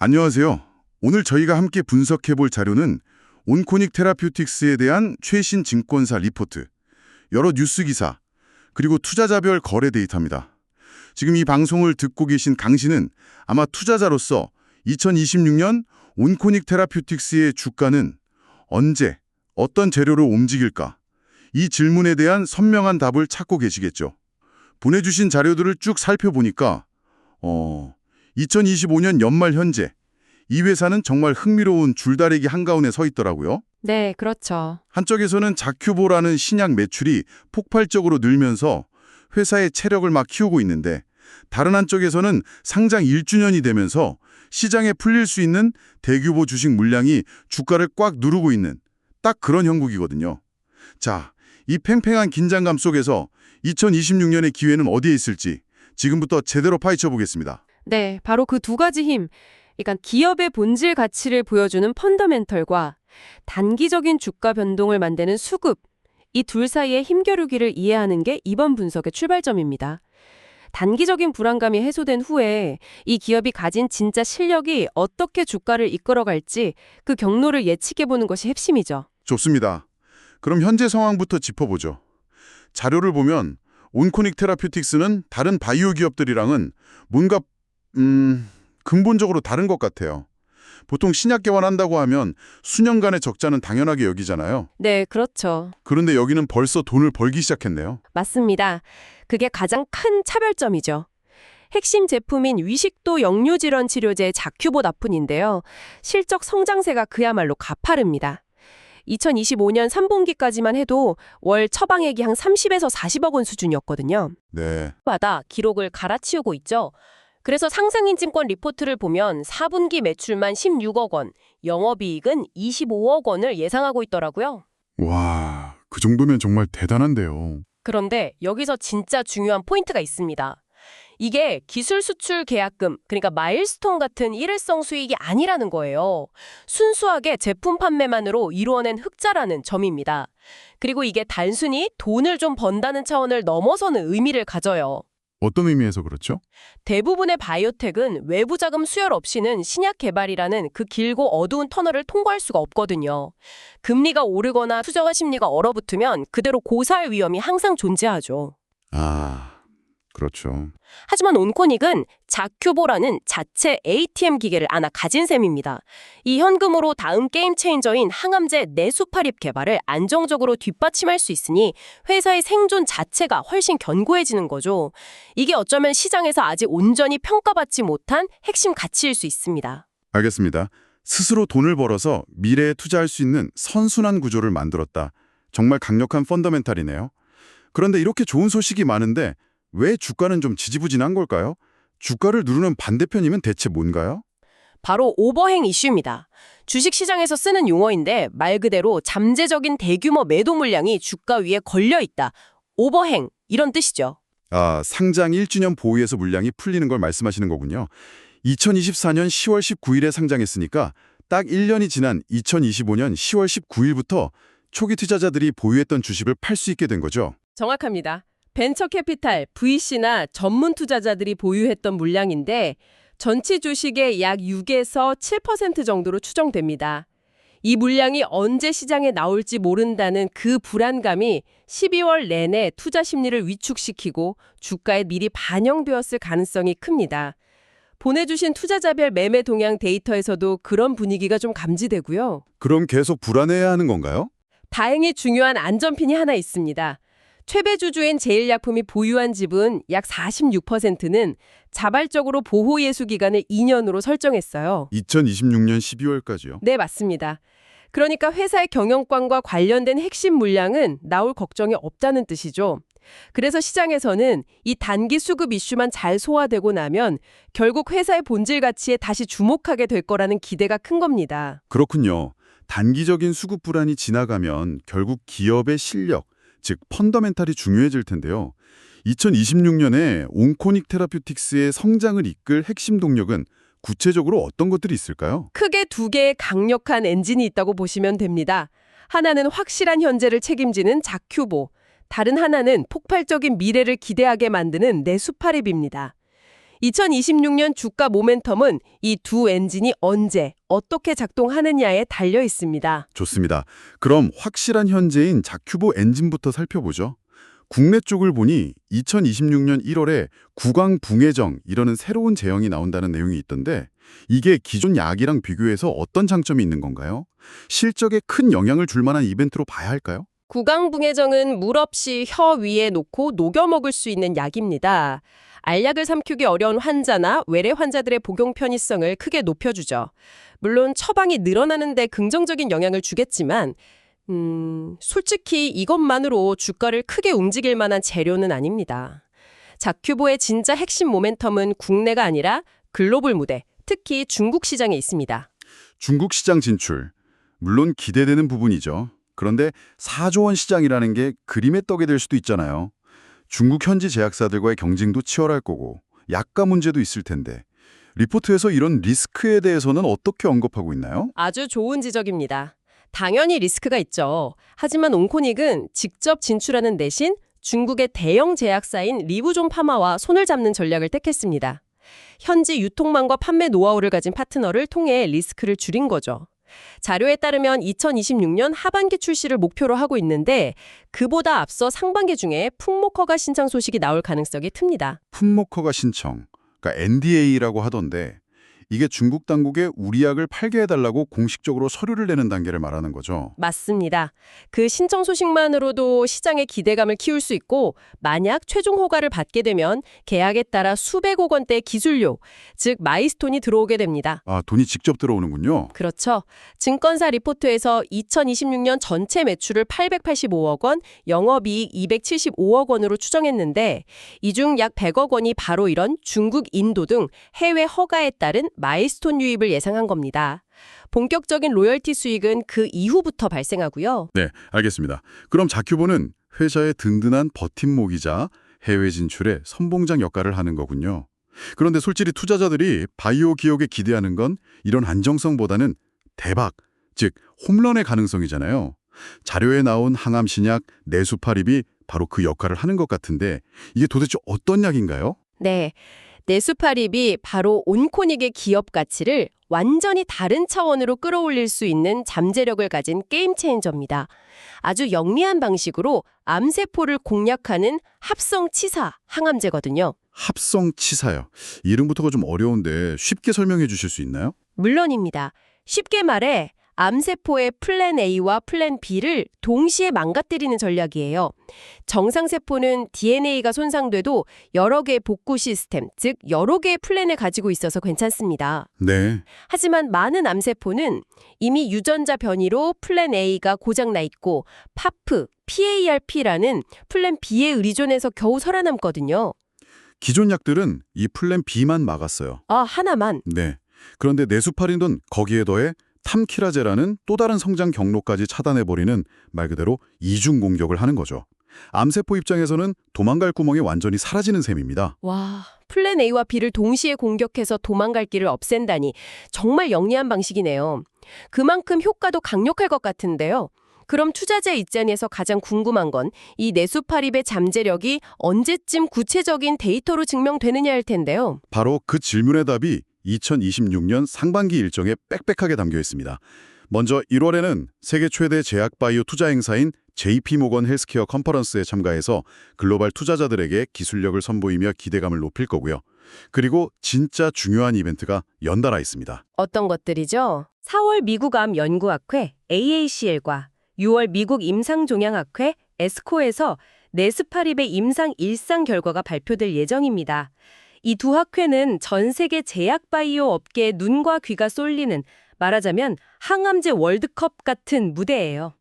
안녕하세요. 오늘 저희가 함께 분석해 볼 자료는 온코닉 테라퓨틱스에 대한 최신 증권사 리포트, 여러 뉴스 기사, 그리고 투자자별 거래 데이터입니다. 지금 이 방송을 듣고 계신 강 씨는 아마 투자자로서 2026년 온코닉 테라퓨틱스의 주가는 언제, 어떤 재료로 움직일까? 이 질문에 대한 선명한 답을 찾고 계시겠죠. 보내주신 자료들을 쭉 살펴보니까 2025년 연말 현재 이 회사는 정말 흥미로운 줄다리기 한가운데 서 있더라고요. 네, 그렇죠. 한쪽에서는 자큐보라는 신약 매출이 폭발적으로 늘면서 회사의 체력을 막 키우고 있는데, 다른 한쪽에서는 상장 1주년이 되면서 시장에 풀릴 수 있는 대규모 주식 물량이 주가를 꽉 누르고 있는 딱 그런 형국이거든요. 자, 이 팽팽한 긴장감 속에서 2026년의 기회는 어디에 있을지 지금부터 제대로 파헤쳐 보겠습니다. 네, 바로 그 두 가지 힘. 그러니까 기업의 본질 가치를 보여주는 펀더멘털과 단기적인 주가 변동을 만드는 수급, 이 둘 사이의 힘겨루기를 이해하는 게 이번 분석의 출발점입니다. 단기적인 불안감이 해소된 후에 이 기업이 가진 진짜 실력이 어떻게 주가를 이끌어갈지 그 경로를 예측해보는 것이 핵심이죠. 좋습니다. 그럼 현재 상황부터 짚어보죠. 자료를 보면 온코닉 테라퓨틱스는 다른 바이오 기업들이랑은 뭔가 근본적으로 다른 것 같아요. 보통 신약 개발한다고 하면 수년간의 적자는 당연하게 여기잖아요. 네, 그렇죠. 그런데 여기는 벌써 돈을 벌기 시작했네요. 맞습니다. 그게 가장 큰 차별점이죠. 핵심 제품인 위식도 역류질환 치료제 자큐보다푼인데요. 실적 성장세가 그야말로 가파릅니다. 2025년 3분기까지만 해도 월 처방액이 한 30에서 40억 원 수준이었거든요. 네. 마다 기록을 갈아치우고 있죠. 그래서 상상인증권 리포트를 보면 4분기 매출만 16억 원, 영업이익은 25억 원을 예상하고 있더라고요. 와, 그 정도면 정말 대단한데요. 그런데 여기서 진짜 중요한 포인트가 있습니다. 이게 기술 수출 계약금, 그러니까 마일스톤 같은 일회성 수익이 아니라는 거예요. 순수하게 제품 판매만으로 이루어낸 흑자라는 점입니다. 그리고 이게 단순히 돈을 좀 번다는 차원을 넘어서는 의미를 가져요. 어떤 의미에서 그렇죠? 대부분의 바이오텍은 외부 자금 수혈 없이는 신약 개발이라는 그 길고 어두운 터널을 통과할 수가 없거든요. 금리가 오르거나 투자가 심리가 얼어붙으면 그대로 고사할 위험이 항상 존재하죠. 아, 그렇죠. 하지만 온코닉은 자큐보라는 자체 ATM 기계를 하나 가진 셈입니다. 이 현금으로 다음 게임 체인저인 항암제 내수파립 개발을 안정적으로 뒷받침할 수 있으니 회사의 생존 자체가 훨씬 견고해지는 거죠. 이게 어쩌면 시장에서 아직 온전히 평가받지 못한 핵심 가치일 수 있습니다. 알겠습니다. 스스로 돈을 벌어서 미래에 투자할 수 있는 선순환 구조를 만들었다. 정말 강력한 펀더멘탈이네요. 그런데 이렇게 좋은 소식이 많은데 왜 주가는 좀 지지부진한 걸까요? 주가를 누르는 반대편이면 대체 뭔가요? 바로 오버행 이슈입니다. 주식시장에서 쓰는 용어인데 말 그대로 잠재적인 대규모 매도 물량이 주가 위에 걸려있다. 오버행, 이런 뜻이죠. 아, 상장 1주년 보유에서 물량이 풀리는 걸 말씀하시는 거군요. 2024년 10월 19일에 상장했으니까 딱 1년이 지난 2025년 10월 19일부터 초기 투자자들이 보유했던 주식을 팔 수 있게 된 거죠. 정확합니다. 벤처 캐피탈, VC나 전문 투자자들이 보유했던 물량인데 전체 주식의 약 6에서 7% 정도로 추정됩니다. 이 물량이 언제 시장에 나올지 모른다는 그 불안감이 12월 내내 투자 심리를 위축시키고 주가에 미리 반영되었을 가능성이 큽니다. 보내주신 투자자별 매매 동향 데이터에서도 그런 분위기가 좀 감지되고요. 그럼 계속 불안해야 하는 건가요? 다행히 중요한 안전핀이 하나 있습니다. 최배주주인 제일약품이 보유한 지분 약 46%는 자발적으로 보호예수 기간을 2년으로 설정했어요. 2026년 12월까지요? 네, 맞습니다. 그러니까 회사의 경영권과 관련된 핵심 물량은 나올 걱정이 없다는 뜻이죠. 그래서 시장에서는 이 단기 수급 이슈만 잘 소화되고 나면 결국 회사의 본질 가치에 다시 주목하게 될 거라는 기대가 큰 겁니다. 그렇군요. 단기적인 수급 불안이 지나가면 결국 기업의 실력, 즉 펀더멘탈이 중요해질 텐데요. 2026년에 온코닉 테라퓨틱스의 성장을 이끌 핵심 동력은 구체적으로 어떤 것들이 있을까요? 크게 두 개의 강력한 엔진이 있다고 보시면 됩니다. 하나는 확실한 현재를 책임지는 자큐보, 다른 하나는 폭발적인 미래를 기대하게 만드는 내수파립입니다. 2026년 주가 모멘텀은 이 두 엔진이 언제, 어떻게 작동하느냐에 달려 있습니다. 좋습니다. 그럼 확실한 현재인 자큐보 엔진부터 살펴보죠. 국내 쪽을 보니 2026년 1월에 구강 붕해정 이라는 새로운 제형이 나온다는 내용이 있던데 이게 기존 약이랑 비교해서 어떤 장점이 있는 건가요? 실적에 큰 영향을 줄 만한 이벤트로 봐야 할까요? 구강붕해정은 물 없이 혀 위에 놓고 녹여 먹을 수 있는 약입니다. 알약을 삼키기 어려운 환자나 외래 환자들의 복용 편의성을 크게 높여주죠. 물론 처방이 늘어나는 데 긍정적인 영향을 주겠지만 솔직히 이것만으로 주가를 크게 움직일 만한 재료는 아닙니다. 자큐보의 진짜 핵심 모멘텀은 국내가 아니라 글로벌 무대, 특히 중국 시장에 있습니다. 중국 시장 진출. 물론 기대되는 부분이죠. 그런데 4조 원 시장이라는 게 그림의 떡이 될 수도 있잖아요. 중국 현지 제약사들과의 경쟁도 치열할 거고 약가 문제도 있을 텐데 리포트에서 이런 리스크에 대해서는 어떻게 언급하고 있나요? 아주 좋은 지적입니다. 당연히 리스크가 있죠. 하지만 온코닉은 직접 진출하는 대신 중국의 대형 제약사인 리부존 파마와 손을 잡는 전략을 택했습니다. 현지 유통망과 판매 노하우를 가진 파트너를 통해 리스크를 줄인 거죠. 자료에 따르면 2026년 하반기 출시를 목표로 하고 있는데 그보다 앞서 상반기 중에 품목 허가 신청 소식이 나올 가능성이 틉니다. 품목 허가 신청, 그러니까 NDA라고 하던데 이게 중국 당국에 우리 약을 팔게 해달라고 공식적으로 서류를 내는 단계를 말하는 거죠. 맞습니다. 그 신청 소식만으로도 시장의 기대감을 키울 수 있고 만약 최종 허가를 받게 되면 계약에 따라 수백억 원대 기술료, 즉 마이스톤이 들어오게 됩니다. 아, 돈이 직접 들어오는군요. 그렇죠. 증권사 리포트에서 2026년 전체 매출을 885억 원, 영업이익 275억 원으로 추정했는데 이 중 약 100억 원이 바로 이런 중국, 인도 등 해외 허가에 따른 마일스톤 유입을 예상한 겁니다. 본격적인 로열티 수익은 그 이후부터 발생하고요. 네, 알겠습니다. 그럼 자큐보는 회사의 든든한 버팀목이자 해외 진출에 선봉장 역할을 하는 거군요. 그런데 솔직히 투자자들이 바이오 기업에 기대하는 건 이런 안정성보다는 대박, 즉 홈런의 가능성이잖아요. 자료에 나온 항암 신약 네수파립이 바로 그 역할을 하는 것 같은데 이게 도대체 어떤 약인가요? 네. 네수파립이 바로 온코닉의 기업 가치를 완전히 다른 차원으로 끌어올릴 수 있는 잠재력을 가진 게임 체인저입니다. 아주 영리한 방식으로 암세포를 공략하는 합성 치사 항암제거든요. 합성 치사요. 이름부터가 좀 어려운데 쉽게 설명해 주실 수 있나요? 물론입니다. 쉽게 말해 암세포의 플랜 A와 플랜 B를 동시에 망가뜨리는 전략이에요. 정상세포는 DNA가 손상돼도 여러 개의 복구 시스템, 즉 여러 개의 플랜을 가지고 있어서 괜찮습니다. 네. 하지만 많은 암세포는 이미 유전자 변이로 플랜 A가 고장나 있고 PARP라는 플랜 B에 의존해서 겨우 살아남거든요. 기존 약들은 이 플랜 B만 막았어요. 아, 하나만. 네. 그런데 네수파린은 거기에 더해 탐키라제라는 또 다른 성장 경로까지 차단해버리는 말 그대로 이중 공격을 하는 거죠. 암세포 입장에서는 도망갈 구멍이 완전히 사라지는 셈입니다. 와, 플랜 A와 B를 동시에 공격해서 도망갈 길을 없앤다니 정말 영리한 방식이네요. 그만큼 효과도 강력할 것 같은데요. 그럼 투자자 입장에서 가장 궁금한 건 이 네수파립의 잠재력이 언제쯤 구체적인 데이터로 증명되느냐일 텐데요. 바로 그 질문의 답이 2026년 상반기 일정에 빽빽하게 담겨 있습니다. 먼저 1월에는 세계 최대 제약 바이오 투자 행사인 JP모건 헬스케어 컨퍼런스에 참가해서 글로벌 투자자들에게 기술력을 선보이며 기대감을 높일 거고요. 그리고 진짜 중요한 이벤트가 연달아 있습니다. 어떤 것들이죠? 4월 미국암 연구학회 AACL과 6월 미국 임상종양학회 에스코에서 네스파립의 임상 1상 결과가 발표될 예정입니다. 이 두 학회는 전 세계 제약 바이오 업계의 눈과 귀가 쏠리는 말하자면 항암제 월드컵 같은 무대예요.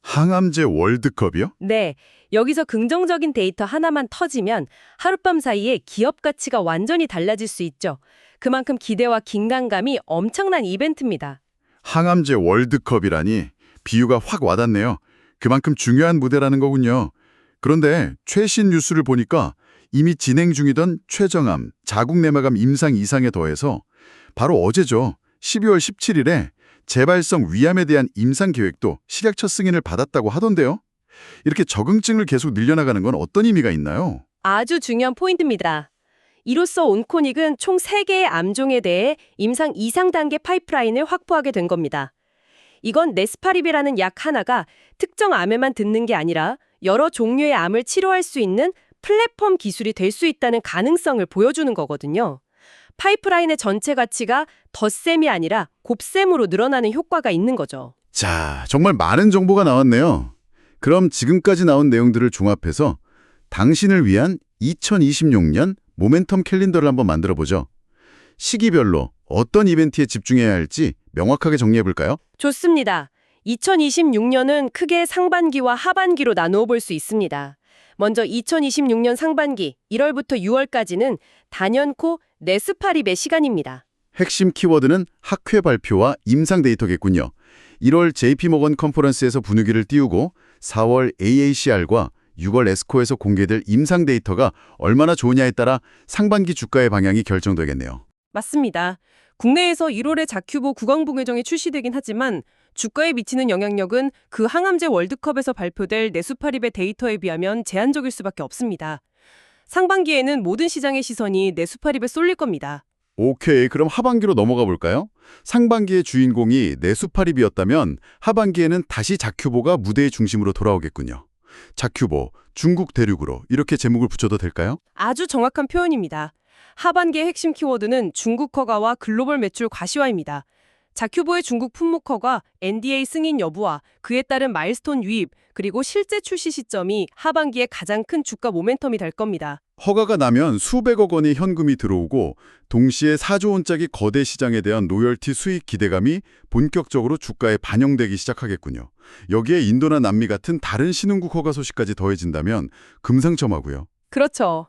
항암제 월드컵이요? 네, 여기서 긍정적인 데이터 하나만 터지면 하룻밤 사이에 기업 가치가 완전히 달라질 수 있죠. 그만큼 기대와 긴장감이 엄청난 이벤트입니다. 항암제 월드컵이라니 비유가 확 와닿네요. 그만큼 중요한 무대라는 거군요. 그런데 최신 뉴스를 보니까 이미 진행 중이던 췌정암, 자궁내막암 임상 2상에 더해서 바로 어제죠. 12월 17일에 재발성 위암에 대한 임상 계획도 시작 첫 승인을 받았다고 하던데요. 이렇게 적응증을 계속 늘려나가는 건 어떤 의미가 있나요? 아주 중요한 포인트입니다. 이로써 온코닉은 총 3개의 암종에 대해 임상 이상 단계 파이프라인을 확보하게 된 겁니다. 이건 네스파립이라는 약 하나가 특정 암에만 듣는 게 아니라 여러 종류의 암을 치료할 수 있는 플랫폼 기술이 될 수 있다는 가능성을 보여주는 거거든요. 파이프라인의 전체 가치가 덧셈이 아니라 곱셈으로 늘어나는 효과가 있는 거죠. 자, 정말 많은 정보가 나왔네요. 그럼 지금까지 나온 내용들을 종합해서 당신을 위한 2026년 모멘텀 캘린더를 한번 만들어보죠. 시기별로 어떤 이벤트에 집중해야 할지 명확하게 정리해볼까요? 좋습니다. 2026년은 크게 상반기와 하반기로 나누어 볼 수 있습니다. 먼저 2026년 상반기 1월부터 6월까지는 단연코 네스파립의 시간입니다. 핵심 키워드는 학회 발표와 임상 데이터겠군요. 1월 JP모건 컨퍼런스에서 분위기를 띄우고 4월 AACR과 6월 에스코에서 공개될 임상 데이터가 얼마나 좋으냐에 따라 상반기 주가의 방향이 결정되겠네요. 맞습니다. 국내에서 1월에 자큐보 구강봉회정이 출시되긴 하지만 주가에 미치는 영향력은 그 항암제 월드컵에서 발표될 네수파립의 데이터에 비하면 제한적일 수밖에 없습니다. 상반기에는 모든 시장의 시선이 네수파립에 쏠릴 겁니다. 오케이, 그럼 하반기로 넘어가 볼까요? 상반기의 주인공이 네수파립이었다면 하반기에는 다시 자큐보가 무대의 중심으로 돌아오겠군요. 자큐보, 중국 대륙으로 이렇게 제목을 붙여도 될까요? 아주 정확한 표현입니다. 하반기의 핵심 키워드는 중국 허가와 글로벌 매출 과시화입니다. 자큐보의 중국 품목 허가, NDA 승인 여부와 그에 따른 마일스톤 유입, 그리고 실제 출시 시점이 하반기에 가장 큰 주가 모멘텀이 될 겁니다. 허가가 나면 수백억 원의 현금이 들어오고 동시에 4조 원짜리 거대 시장에 대한 로열티 수익 기대감이 본격적으로 주가에 반영되기 시작하겠군요. 여기에 인도나 남미 같은 다른 신흥국 허가 소식까지 더해진다면 금상첨화고요. 그렇죠.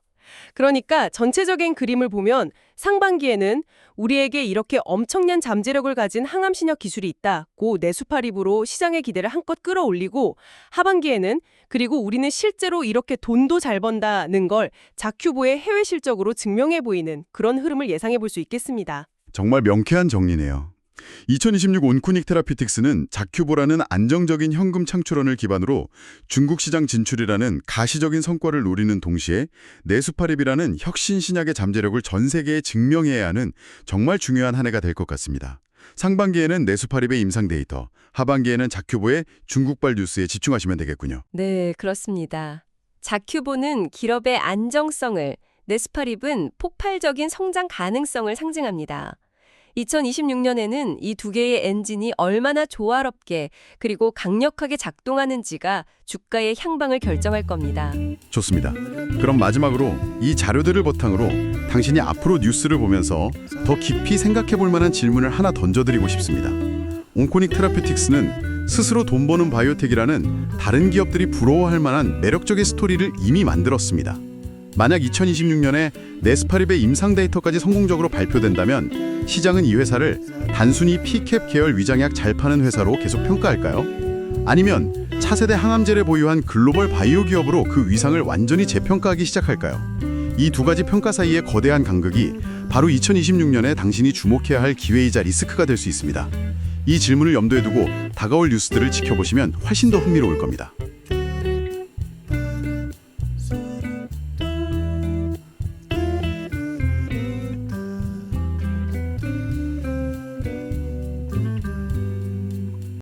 그러니까 전체적인 그림을 보면 상반기에는 우리에게 이렇게 엄청난 잠재력을 가진 항암 신약 기술이 있다고 네수파립으로 시장의 기대를 한껏 끌어올리고, 하반기에는 그리고 우리는 실제로 이렇게 돈도 잘 번다는 걸 자큐보의 해외 실적으로 증명해 보이는 그런 흐름을 예상해 볼 수 있겠습니다. 정말 명쾌한 정리네요. 2026 온코닉 테라피틱스는 자큐보라는 안정적인 현금 창출원을 기반으로 중국 시장 진출이라는 가시적인 성과를 노리는 동시에 네수파립이라는 혁신 신약의 잠재력을 전 세계에 증명해야 하는 정말 중요한 한 해가 될 것 같습니다. 상반기에는 네수파립의 임상 데이터, 하반기에는 자큐보의 중국발 뉴스에 집중하시면 되겠군요. 네, 그렇습니다. 자큐보는 기업의 안정성을, 네스파립은 폭발적인 성장 가능성을 상징합니다. 2026년에는 이 두 개의 엔진이 얼마나 조화롭게 그리고 강력하게 작동하는지가 주가의 향방을 결정할 겁니다. 좋습니다. 그럼 마지막으로 이 자료들을 바탕으로 당신이 앞으로 뉴스를 보면서 더 깊이 생각해 볼 만한 질문을 하나 던져드리고 싶습니다. 온코닉 테라피틱스는 스스로 돈 버는 바이오텍이라는 다른 기업들이 부러워할 만한 매력적인 스토리를 이미 만들었습니다. 만약 2026년에 네스파립의 임상 데이터까지 성공적으로 발표된다면 시장은 이 회사를 단순히 P캡 계열 위장약 잘 파는 회사로 계속 평가할까요? 아니면 차세대 항암제를 보유한 글로벌 바이오 기업으로 그 위상을 완전히 재평가하기 시작할까요? 이 두 가지 평가 사이의 거대한 간극이 바로 2026년에 당신이 주목해야 할 기회이자 리스크가 될 수 있습니다. 이 질문을 염두에 두고 다가올 뉴스들을 지켜보시면 훨씬 더 흥미로울 겁니다.